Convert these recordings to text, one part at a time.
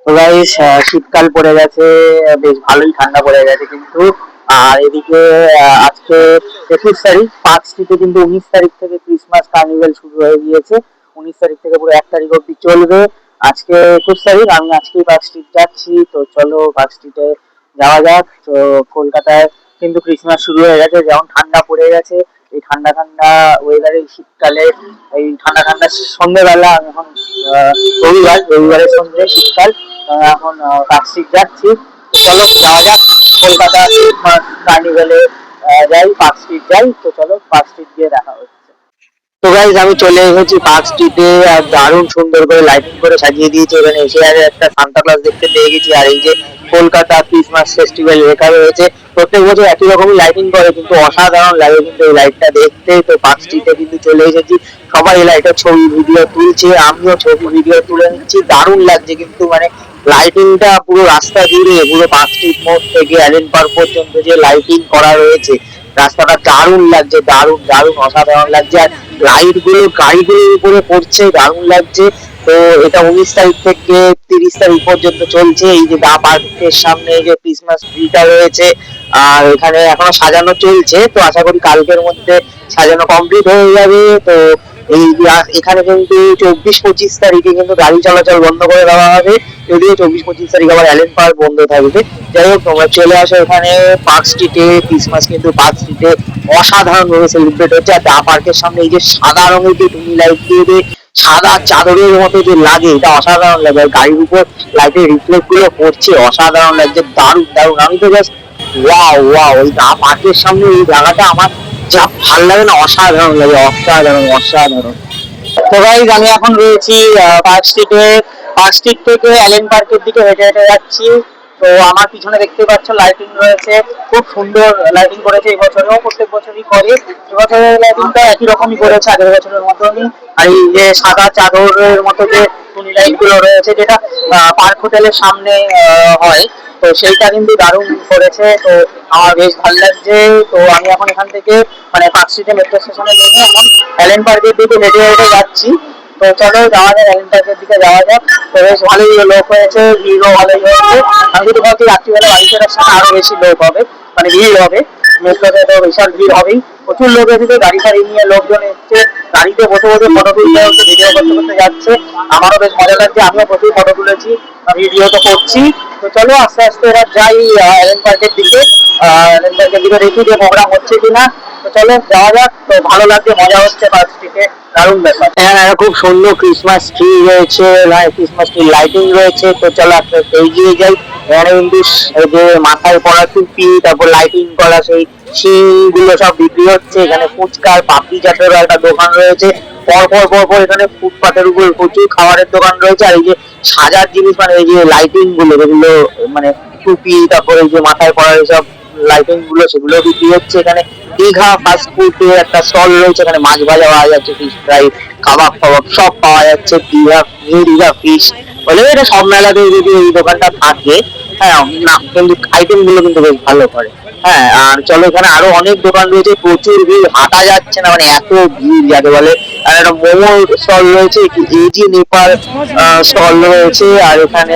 তো গাইস শীতকাল পড়ে গেছে, বেশ ভালোই ঠান্ডা পড়ে গেছে কিন্তু। আর এদিকে আজকে 21 তারিখ, 5 থেকে কিন্তু 19 তারিখ থেকে ক্রিসমাস কার্নিভেল শুরু হয়ে গিয়েছে। 19 তারিখ থেকে পুরো 1 তারিখ অব্দি চলবে। আজকে 21 তারিখ, আমি আজকেই পার্ক স্ট্রিট যাচ্ছি, তো চলো পার্ক স্ট্রিটে যাওয়া যাক। তো কলকাতায় কিন্তু ক্রিসমাস শুরু হয়ে গেছে, যেমন ঠান্ডা পড়ে গেছে, এই ঠান্ডা ঠান্ডা ওয়েদারে শীতকালে এই ঠান্ডা ঠান্ডা সন্ধ্যেবেলা আমি এখন রবিবারের সন্ধ্যে শীতকাল, এখন পার্কস্ট্রিট যাচ্ছি। তো চলো যাওয়া যাক কলকাতা কার্নিভেলে, যাই পার্কস্ট্রিট যাই। তো চলো পার্কস্ট্রিট গিয়ে দেখা হচ্ছে। তো গাইজ আমি চলে এসেছি পার্ক স্ট্রিটে, আর দারুণ সুন্দর করে লাইটিং করে সাজিয়ে দিয়েছে। এখানে এসে আর একটা সান্তা ক্লজ দেখতে পেয়ে গেছি, আর এই যে কলকাতা ক্রিসমাস ফেস্টিভ্যাল লেখা রয়েছে। প্রত্যেক বছর একই রকমই লাইটিং করে, কিন্তু অসাধারণ লাগে কিন্তু এই লাইটটা দেখতে। তো পার্ক স্ট্রিটে কিন্তু চলে এসেছি, সবাই এই লাইটের ছবি ভিডিও তুলছে, আমিও ছবি ভিডিও তুলে নিচ্ছি। দারুণ লাগছে কিন্তু, মানে লাইটিংটা পুরো রাস্তা জুড়ে, পুরো পার্ক স্ট্রিট মোড় থেকে অ্যালেন পার্ক পর্যন্ত যে লাইটিং করা রয়েছে, রাস্তাটা দারুণ লাগছে, দারুণ দারুণ অসাধারণ লাগছে। আর লাইট গুলো গাড়িগুলোর উপরে পড়ছে, দারুণ লাগছে। তো এটা 19 তারিখ থেকে 30 তারিখ পর্যন্ত চলছে। এই যে দা পার্কের সামনে যে ক্রিসমাস ট্রিটা রয়েছে, আর এখানে এখনো সাজানো চলছে, তো আশা করি কালকের মধ্যে সাজানো কমপ্লিট হয়ে যাবে। তো এই এখানে কিন্তু 24-25 তারিখে কিন্তু গাড়ি চলাচল বন্ধ করে দেওয়া হবে, যদিও 24-25 তারিখ আবার অ্যালেন পার্ক বন্ধ থাকবে। যাই হোক, তোমরা চলে আসো এখানে পার্ক স্ট্রিটে। ক্রিসমাস কিন্তু পার্ক স্ট্রিটে অসাধারণ ভাবে সেলিব্রেট হচ্ছে। আর দা পার্কের সামনে এই যে সাদা রঙের যে টুনি লাইট দিয়ে সাদা চাদরের মতো যে লাগে, এটা অসাধারণ লাগে। আর গাড়ির উপর লাইটের রিফ্লেক্ট গুলো পড়ছে, অসাধারণ লাগছে, দারুণ দারুণ। আমি তো জাস্ট ওয়াও ওয়াও, ওই দা পার্কের সামনে এই জায়গাটা আমার যা ভাল লাগে না, অসাধারণ লাগে, অসাধারণ অসাধারণ। তো গাইজ আমি এখন রয়েছি পার্ক স্ট্রিটে। পার্ক স্ট্রিট থেকে অ্যালেন পার্কের দিকে হেঁটে হেঁটে যাচ্ছি। তো আমার পিছনে দেখতে পাচ্ছ লাইটিং রয়েছে, খুব সুন্দর লাইটিং করেছে এবছরেও, প্রত্যেক বছরই করে। এবছরের লাইটিংটা একই রকমই করেছে আগের বছরের মতনই। আর এই যে সাদা চাদরের মতো যে টুনি লাইট গুলো রয়েছে, যেটা পার্ক হোটেলের সামনে হয়, তো সেইটা কিন্তু দারুণ করেছে। তো আমার বেশ ভালো লাগছে। তো আমি এখন এখান থেকে মানে পার্ক স্ট্রিটে মেট্রো স্টেশনে নেমে এখন অ্যালেন পার্কের দিকে হেঁটে হেঁটে যাচ্ছি। তো চলো যাওয়া যাক, অ্যালেন পার্কের দিকে যাওয়া যাক। তো বেশ ভালোই লোক হয়েছে, ভিড়ও ভালোই হয়েছে। আমি যদি ভাবছি রাত্রিবেলা বাড়ি ফেরার সময় আরো বেশি লোক হবে, মানে ভিড় হবে। মেট্রোতে তো বিশাল ভিড় হবেই, প্রচুর লোক এসেছে, গাড়ি ফাড়ি নিয়ে লোকজন এসছে, গাড়িতে বসে বসে ফটো তুলতে হচ্ছে, ভিডিও করতে করতে যাচ্ছে। আমারও বেশ মজা লাগছে, আমিও প্রচুর ফটো তুলেছি, ভিডিও তো করছি। তো চলো আস্তে আস্তে এবার যাই অ্যালেন পার্কের দিকে। অ্যালেন পার্কের দিকে দেখি যে প্রোগ্রাম হচ্ছে কিনা। তো চলো যাওয়া যাক। তো ভালো লাগছে, মজা হচ্ছে পার্ক স্ট্রিটে, দারুণ ব্যাপার। হ্যাঁ, খুব সুন্দর ক্রিসমাস ট্রি রয়েছে, ক্রিসমাস ট্রি লাইটিং রয়েছে। তো চলো আস্তে আস্তে এগিয়ে যাই। এখানে কিন্তু এই যে মাথায় পড়া টুপি, তারপর লাইটিং করা সেই শিং গুলো সব বিক্রি হচ্ছে। এখানে ফুচকার পাপড়ি চাটের একটা দোকান রয়েছে, পরপর পরপর এখানে ফুটপাতের উপর প্রচুর খাবারের দোকান রয়েছে। আর এই যে সাজার জিনিস, মানে এই যে লাইটিং গুলো, যেগুলো মানে টুপি, তারপরে এই যে মাথায় পড়া এইসব লাইটিং গুলো, সেগুলো বিক্রি হচ্ছে। এখানে দীঘা ফাস্ট ফুডের একটা স্টল রয়েছে, এখানে মাছ ভাজা পাওয়া যাচ্ছে, ফিশ ফ্রাই, কাবাব ফাবাব সব পাওয়া যাচ্ছে। দীঘা নিউ দীঘা ফিশ বলে, এটা সব মেলাতে যদি এই দোকানটা থাকে। হ্যাঁ না, কিন্তু আইটেম গুলো কিন্তু বেশ ভালো করে। হ্যাঁ, আর চলো এখানে আরো অনেক দোকান রয়েছে, প্রচুর ভিড়, হাঁটা যাচ্ছে না, মানে এত ভিড় যাকে বলে। আর একটা মোমো স্টল রয়েছে, একটি এজি নেপাল স্টল রয়েছে। আর এখানে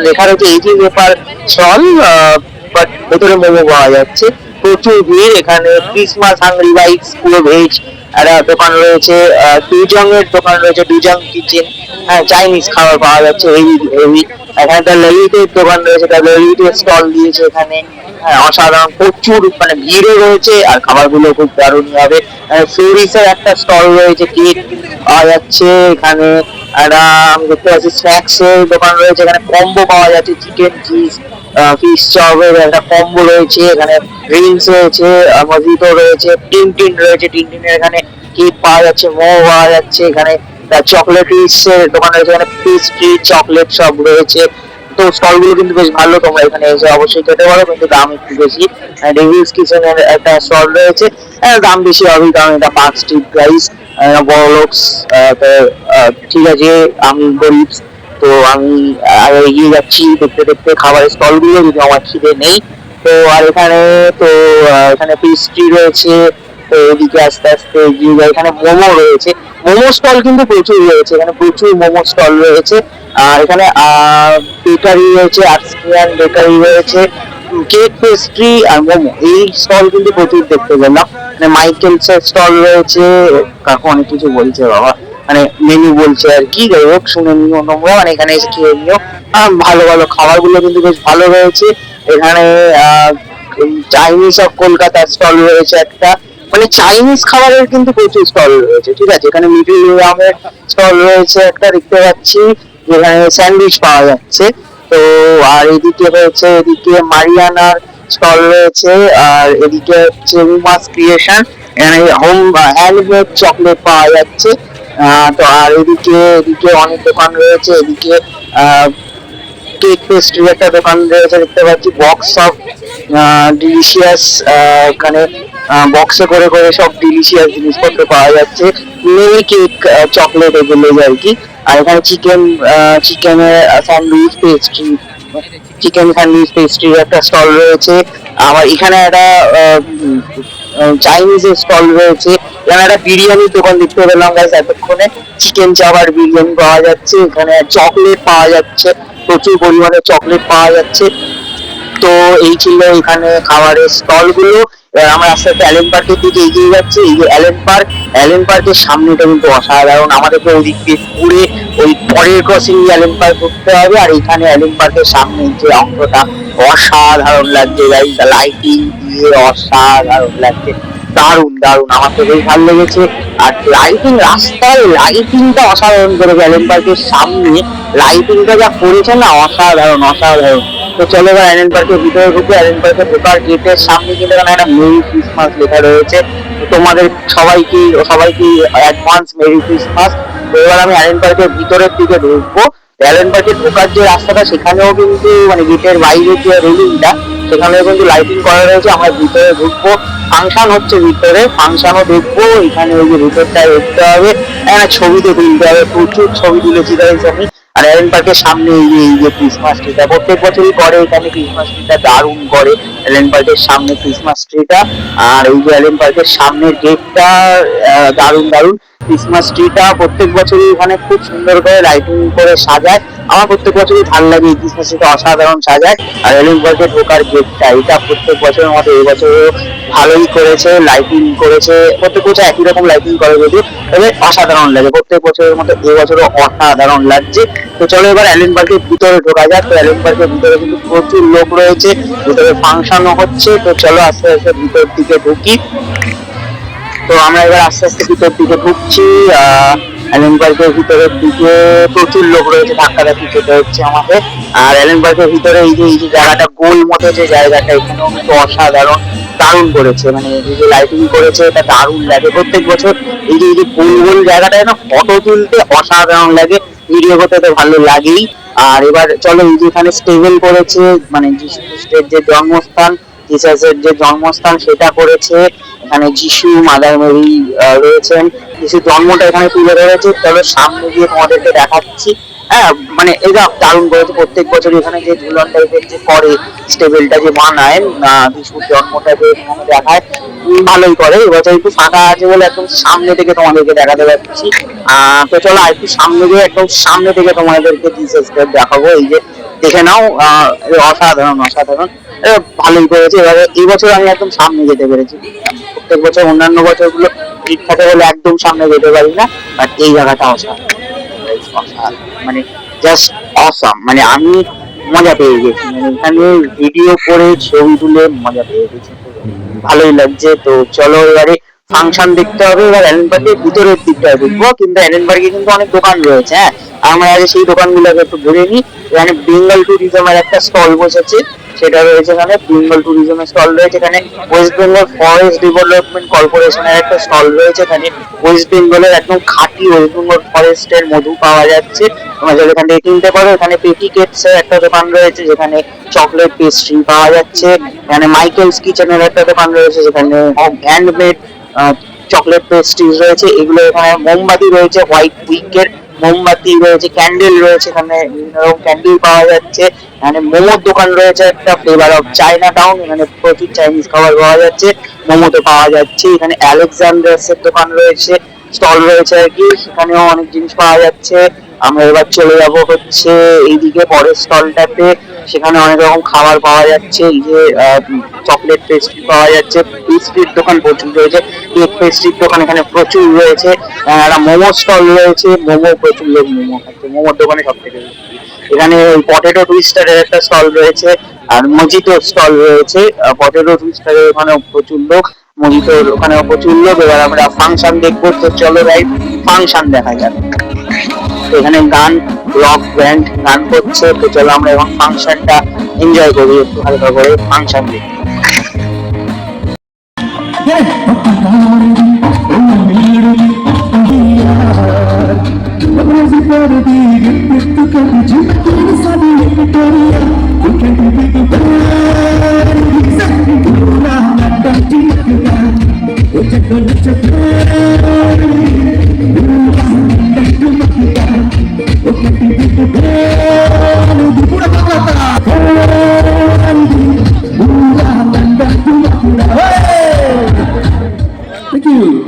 লেখা রয়েছে এজি নেপাল স্টল, বাট ভেতরে মোমো পাওয়া যাচ্ছে। প্রচুর ভিড় এখানে। ক্রিসমাস হাংরি বাইটস পুরো ভেজ একটা দোকান রয়েছে, ডুজং এর দোকান রয়েছে, ডুজং কিচেন। হ্যাঁ, চাইনিজ খাবার পাওয়া যাচ্ছে হেভি হেভি। এখানে একটা ললিটের দোকান রয়েছে, একটা ললিটের স্টল দিয়েছে এখানে। হ্যাঁ, অসাধারণ, প্রচুর মানে ভিড়ও রয়েছে, আর খাবারগুলো খুব দারুণ হবে। ফ্লোরিসের একটা স্টল রয়েছে, কেক পাওয়া যাচ্ছে এখানে। একটা আমি দেখতে পাচ্ছি স্ন্যাক্স এর দোকান রয়েছে, এখানে কম্বো পাওয়া যাচ্ছে, চিকেন চিজ ফিশ চপের একটা কম্বো রয়েছে। এখানে ড্রিঙ্কস রয়েছে, মজিটো রয়েছে, টিনটিন রয়েছে, টিনটিনের এখানে কেক পাওয়া যাচ্ছে, মোমো পাওয়া যাচ্ছে। এখানে চকলেটিস এর দোকান রয়েছে, এখানে পেস্ট্রি চকলেট সব রয়েছে। তো স্টল গুলো কিন্তু বেশ ভালো, তোমরা এখানে এসে অবশ্যই খেতে পারো, কিন্তু দাম একটু বেশি। ডেভিলস কিচেনের একটা স্টল রয়েছে, দাম বেশি হবে কারণ এটা পার্ক স্ট্রিট গাইস, বড় লোকস। তো ঠিক আছে, আমি গরিব, তো আমি আরো এগিয়ে যাচ্ছি দেখতে দেখতে খাবারের স্টল গুলো, যদি আমার খিদে নেই। তো আর এখানে তো এখানে পেস্ট্রি রয়েছে। তো এদিকে আস্তে আস্তে এগিয়ে যায়, এখানে মোমো রয়েছে, মোমো স্টল কিন্তু প্রচুর রয়েছে, এখানে প্রচুর মোমো স্টল রয়েছে। আর এখানে বেকারি রয়েছে, আর্টসিয়ান বেকারি রয়েছে, কেক পেস্ট্রি আর মোমো, এই স্টল কিন্তু প্রচুর দেখতে পেলাম। মানে মাইকেলস এর স্টল রয়েছে, কাকু অনেক কিছু বলছে বাবা, মানে মেনু বলছে আর কি, যাই হোক শুনে নিও তোমরা, মানে এখানে এসে খেয়ে নিও। ভালো ভালো খাবার গুলো কিন্তু বেশ ভালো রয়েছে এখানে। চাইনিজ অফ কলকাতার স্টল রয়েছে একটা, মানে চাইনিজ খাবারের কিন্তু প্রচুর স্টল রয়েছে, ঠিক আছে। এখানে মিডিল গ্রামের স্টল রয়েছে একটা দেখতে পাচ্ছি, যেখানে স্যান্ডউইচ পাওয়া যাচ্ছে। তো আর এদিকে রয়েছে, এদিকে মারিয়ানার স্টল রয়েছে, আর এদিকে হচ্ছে উমাস ক্রিয়েশন, এখানে হোম হ্যান্ডমেড চকলেট পাওয়া যাচ্ছে। তো আর এদিকে এদিকে অনেক দোকান রয়েছে, এদিকে কেক পেস্ট্রির একটা দোকান রয়েছে দেখতে পাচ্ছি, বক্স অফ ডিলিশিয়াস, এখানে বক্সে করে করে সব ডিলিশিয়াস জিনিসপত্র পাওয়া যাচ্ছে, মিনি কেক, চকলেট এগুলো আর কি। আর এখানে চিকেনের স্যান্ডউইচ পেস্ট্রি, চিকেন স্যান্ডউইচ পেস্ট্রির একটা স্টল রয়েছে। আমার এখানে একটা চাইনিজের স্টল রয়েছে, এখানে একটা বিরিয়ানির দোকান দেখতে পেলাম গাইস এতক্ষণে, চিকেন চাপ আর বিরিয়ানি পাওয়া যাচ্ছে, এখানে চকলেট পাওয়া যাচ্ছে, প্রচুর পরিমাণে চকলেট পাওয়া যাচ্ছে। তো এই ছিল এখানে খাবারের স্টল গুলো। এবার আমরা আস্তে আস্তে অ্যালেন পার্কের দিকে এগিয়ে যাচ্ছি। এই যে অ্যালেন পার্কের সামনেটা কিন্তু অসাধারণ, আমাদেরকে ওই দিক দিয়ে ঘুরে ওই পরের ক্রসিং অ্যালেন পার্ক করতে হবে। আর এখানে অ্যালেন পার্কের সামনে যে অংশটা অসাধারণ লাগছে গাইস, লাইটিং দিয়ে অসাধারণ লাগছে, দারুণ দারুণ, আমার তো বেশ ভালো লেগেছে। আর লাইটিং, রাস্তায় লাইটিংটা অসাধারণ করেছে, অ্যালেন পার্কের সামনে লাইটিংটা যা করেছে না, অসাধারণ অসাধারণ। তো চলো এবার অ্যালেন পার্কের ভিতরে ঢুকে, অ্যালেন পার্কের ঢোকার গেটের সামনে কিন্তু এখানে একটা মেরি ক্রিসমাস লেখা রয়েছে, তোমাদের সবাইকে সবাইকে অ্যাডভান্স মেরি ক্রিসমাস। তো এবার আমি অ্যালেন পার্কের ভিতরের দিকে ঢুকবো। অ্যালেন পার্কে ঢোকার যে রাস্তাটা, সেখানেও কিন্তু মানে গেটের বাইরে যে রেলিংটা, সেখানেও কিন্তু লাইটিং করা রয়েছে। আমরা ভিতরে ঢুকবো, ফাংশন হচ্ছে ভিতরে, ফাংশনও দেখবো। এখানে ওই যে ভিতরটায় দেখতে হবে, ছবিতে তুলতে হবে, প্রচুর ছবি তুলেছি গাইস আমি। আর অ্যালেন পার্কের সামনে এই যে ক্রিসমাস ট্রিটা প্রত্যেক বছরই করে, এখানে ক্রিসমাস ট্রিটা দারুণ করে অ্যালেন পার্কের সামনে ক্রিসমাস ট্রিটা। আর এই যে অ্যালেন পার্কের সামনের গেটটা দারুণ দারুণ, ক্রিসমাস ট্রিটা প্রত্যেক বছরই এখানে খুব সুন্দর করে লাইটিং করে সাজায়। আমার প্রত্যেক বছরই ভালো লাগে, এই ক্রিসমাস ট্রিটা অসাধারণ সাজায়। আর অ্যালেন পার্কে ঢোকার গেটটা, এটা প্রত্যেক বছরের মতো এই বছরও ভালোই করেছে, লাইটিং করেছে, প্রত্যেক বছর একই রকম লাইটিং করে যদিও, তবে অসাধারণ লাগে প্রত্যেক বছরের মতো এবছরও অসাধারণ লাগছে। তো চলো এবার অ্যালেন পার্কের ভিতরে ঢোকা যাক। তো অ্যালেন পার্কের ভিতরে কিন্তু প্রচুর লোক রয়েছে, ভিতরে ফাংশনও হচ্ছে। তো চলো আস্তে আস্তে ভিতর দিকে ঢুকি। তো আমরা এবার আস্তে আস্তে ভিতর দিকে ঢুকছি। অ্যালেন পার্কের ভিতরের দিকে প্রচুর লোক রয়েছে, ধাক্কাধাক্কি খেতে হচ্ছে আমাদের। আর অ্যালেন পার্কের ভিতরে এই যে জায়গাটা গোল মতো যে জায়গাটা, এখানেও কিন্তু অসাধারণ দারুণ করেছে, মানে এই যে লাইটিং করেছে এটা দারুণ লাগে প্রত্যেক বছর। এই যে গোল গোল জায়গাটা না, ফটো তুলতে অসাধারণ লাগে, ভিডিও করতে তো ভালো লাগেই। আর এবার চলো, এই যে এখানে স্টেবল করেছে, মানে যিশু খ্রিস্টের যে জন্মস্থান, জিসাসের যে জন্মস্থান সেটা করেছে। এখানে যিশু, মাদার মেরি রয়েছেন, যিশুর জন্মটা এখানে তুলে ধরেছে। চলো সামনে গিয়ে তোমাদেরকে দেখাচ্ছি। মানে এটা দারুণ করেছে, প্রত্যেক বছর এখানে যে ঝুলন টাইপের যে করে, স্টেবলটা যে বানায়, যিশুর জন্মটা যে এখানে দেখায়, ভালোই করে। এবছর একটু ফাঁকা আছে বলে একদম সামনে থেকে তোমাদেরকে দেখাতে পারছি। তো চলো আর একটু সামনে গিয়ে একদম সামনে থেকে তোমাদেরকে জিসাসকে দেখাবো। এই যে দেখে নাও, অসাধারণ অসাধারণ, ভালোই করেছে। এবারে এই বছর আমি একদম সামনে যেতে পেরেছি, প্রত্যেক বছর অন্যান্য বছরগুলো ঠিক থাকে বলে একদম সামনে যেতে পারি না, বাট এই জায়গাটা অসাধারণ, মানে জাস্ট অসাম, মানে আমি মজা পেয়ে গেছি, মানে এখানে ভিডিও করে ছবি তুলে মজা পেয়ে গেছি, ভালোই লাগছে। তো চলো এবারে ফাংশন দেখতে হবে। এবার অ্যালেন পার্কের ভিতরের দিকটা দেখবো, কিন্তু অ্যালেন পার্কে কিন্তু অনেক দোকান রয়েছে। আমরা আগে সেই দোকানগুলোকে একটু ঘুরে নিই। এখানে বেঙ্গল ট্যুরিজমের একটা স্টল বসেছে, সেটা রয়েছে এখানে, বেঙ্গল ট্যুরিজমের স্টল রয়েছে এখানে। ওয়েস্ট বেঙ্গল ফরেস্ট ডেভেলপমেন্ট কর্পোরেশনের একটা স্টল রয়েছে এখানে, ওয়েস্ট বেঙ্গলের একদম খাঁটি ওয়েস্ট বেঙ্গল ফরেস্টের মধু পাওয়া যাচ্ছে, তোমরা যদি এখান থেকে কিনতে পারো। এখানে পেটিকেটস এর একটা দোকান রয়েছে, যেখানে চকলেট পেস্ট্রি পাওয়া যাচ্ছে। এখানে মাইকেলস কিচেনের একটা দোকান রয়েছে, যেখানে হ্যান্ডমেড চকলেট পেস্ট্রিজ রয়েছে এগুলো। এখানে মোমবাতি রয়েছে, হোয়াইট উইকের মোমবাতি রয়েছে, ক্যান্ডেল রয়েছে, এখানে বিভিন্ন রকম ক্যান্ডেল পাওয়া যাচ্ছে। এখানে মোমোর দোকান রয়েছে একটা, ফ্লেভার অফ চায়না টাউন, এখানে প্রচুর চাইনিজ খাবার পাওয়া যাচ্ছে, মোমো তো পাওয়া যাচ্ছে। এখানে আলেকজান্ডার্স এর দোকান রয়েছে, স্টল রয়েছে আর কি, সেখানেও অনেক জিনিস পাওয়া যাচ্ছে। আমরা এবার চলে যাব হচ্ছে এইদিকে পরের স্টলটাতে। সেখানে অনেক রকম খাবার পাওয়া যাচ্ছে, এই যে চকলেট পেস্ট্রি পাওয়া যাচ্ছে, বিস্কিট দোকান প্রচুর রয়েছে, কেক পেস্ট্রির দোকান এখানে প্রচুর রয়েছে, একটা মোমো স্টল রয়েছে, মোমো প্রচুর লোক মোমো খাচ্ছে, মোমোর দোকানে সব থেকে বেশি। এখানে পটেটো টুইস্টারের একটা স্টল রয়েছে, আর মজিটোর স্টল রয়েছে। পটেটো টুইস্টারের ওখানেও প্রচুর লোক, মজিটোর ওখানেও প্রচুর লোক। এবার আমরা ফাংশন দেখবো, তো চলো ভাই ফাংশন দেখা যাক। এখানে গান, রক ব্যান্ড গান করছে, তো চলো আমরা এখন ফাংশনটা এনজয় করি একটু হালকা করে, ফাংশন দেখি। Thank you.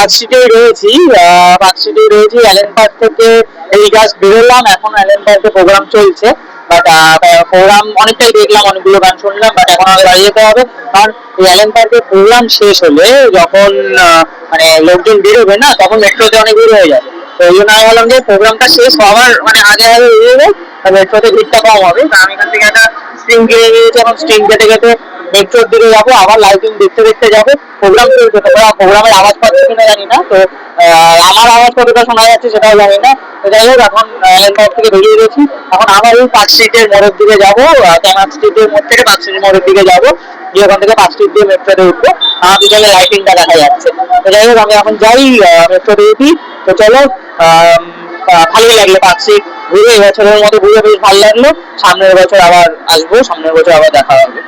পার্কস্ট্রিটেই রয়েছি, অ্যালেন পার্ক থেকে এই জাস্ট বেরোলাম, এখন অ্যালেন পার্কে প্রোগ্রাম চলছে। বাট প্রোগ্রাম অনেকটাই দেখলাম, অনেকগুলো গান শুনলাম, বাট এখন আমাদের বাড়ি যেতে হবে। কারণ এই অ্যালেন পার্কের প্রোগ্রাম শেষ হলে যখন মানে লোকজন বেরোবে না, তখন মেট্রোতে অনেক ভিড় হয়ে যায়। তো এই জন্য আমি বললাম যে প্রোগ্রামটা শেষ হওয়ার মানে আগে আগে বেরিয়ে যায়, মেট্রোতে ভিড়টা কম হবে। তো আমি এখান থেকে একটা স্ট্রিং কিনে নিয়েছি, এখন স্ট্রিং কেটে কেটে মেট্রোর দিকে যাবো, আবার লাইটিং দেখতে দেখতে যাবো। প্রোগ্রাম চলছে, তোমরা প্রোগ্রামের আওয়াজ পাচ্ছে কিনা জানি না, তো আমার আওয়াজ কতটা শোনা যাচ্ছে সেটাও জানি না। তো যাই হোক, এখন অ্যালেন পার্ক থেকে বেরিয়ে গেছি, এখন আবার ওই পার্ক স্ট্রিটের মোড়ের দিকে যাবো, ক্যানাল স্ট্রিটের মোড় থেকে পার্ক স্ট্রিটের মোড়ের দিকে যাবো, গিয়ে ওখান থেকে পার্ক স্ট্রিট দিয়ে মেট্রোতে উঠবো। আমার পিছনে লাইটিংটা দেখা যাচ্ছে। তো যাই হোক, আমি এখন যাই মেট্রোতে উঠি। তো চলো, ভালোই লাগলো পার্ক স্ট্রিট ঘুরে, এবছরের মতো ঘুরে বেশ ভালো লাগলো। সামনের বছর আবার আসবো, সামনের বছর আবার দেখা হবে।